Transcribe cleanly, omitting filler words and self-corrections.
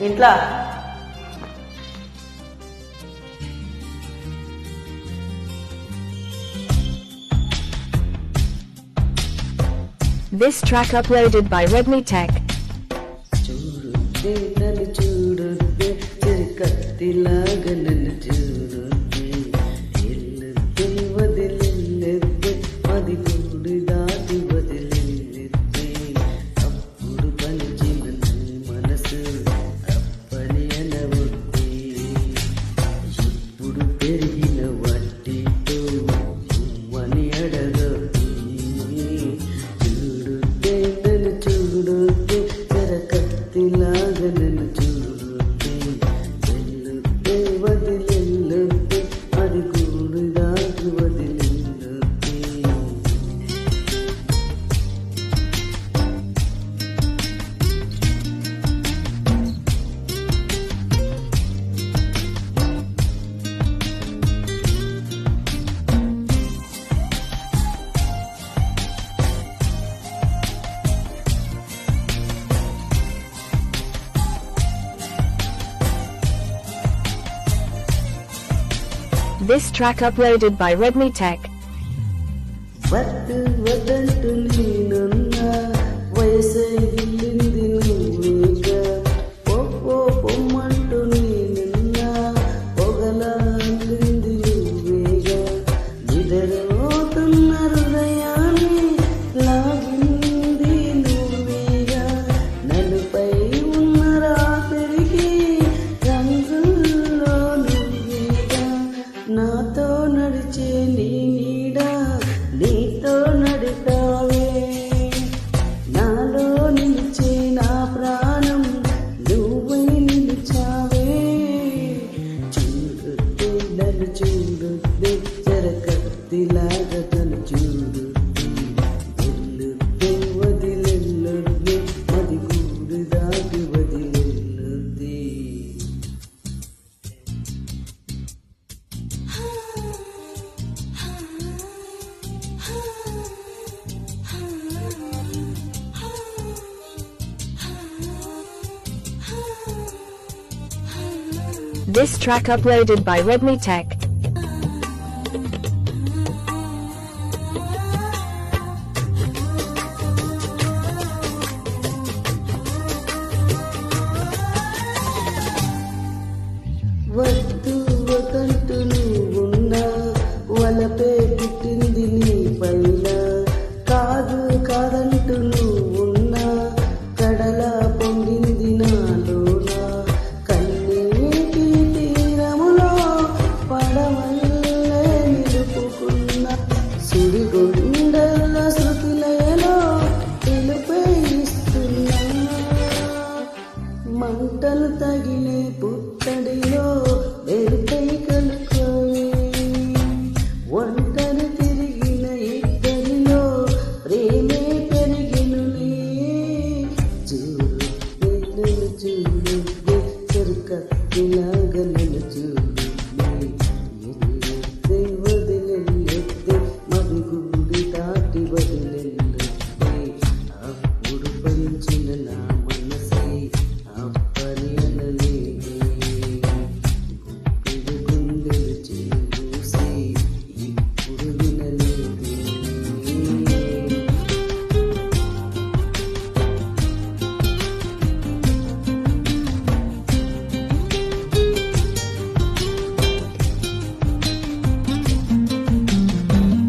ఇంట్లో This track uploaded by Redmi Tech. చూడుద్దే నన్ను చూడుద్దే చిరుకత్తిలాగా నన్ను చూడుద్దే ఎల్లుద్దే వదిలెల్లెద్దే అది గూడు దాటి వదిలెల్లెద్దే అప్పుడు పలిచిన నీ మనసు అప్పని అనవద్దే ఇప్పుడు పెరిగిన వడ్డీతో ఉమ్మని అడగద్దే చూడుద్దే నన్ను చూడుద్దే చిరకత్తిలాగా నన్ను చూడుద్దే ఎల్లుద్దే వదిలెల్లుద్దే అది గూడు దాటి వదిలెల్లుద్దే. This track uploaded by Redmi Tech. వద్దు వద్దంటూ నేనున్నా వయసే గిల్లింది నువ్వేగా పొప్పో పొమ్మంటూ నేనున్నా పొగలా అల్లింది నువ్వేగా నిద్రపోతున్న హృదయాన్ని లాగింది నువ్వేగా నలుపై ఉన్న రాత్రికి రంగుల్లో నువ్వేగా నాతో నడిచే నీ నీడ నీతో నడిపావే నాలో నిలిచే నా ప్రాణం నువ్వై నిలిచావే చూడుద్దే నన్ను చూడుద్దే చెరకత్తిలాగా తను చూడుద్దే ఎల్లుద్దే వదిలెల్లుద్దే అది గూడు దాటి వదిలెల్లుద్దే. This track uploaded by Redmi Tech.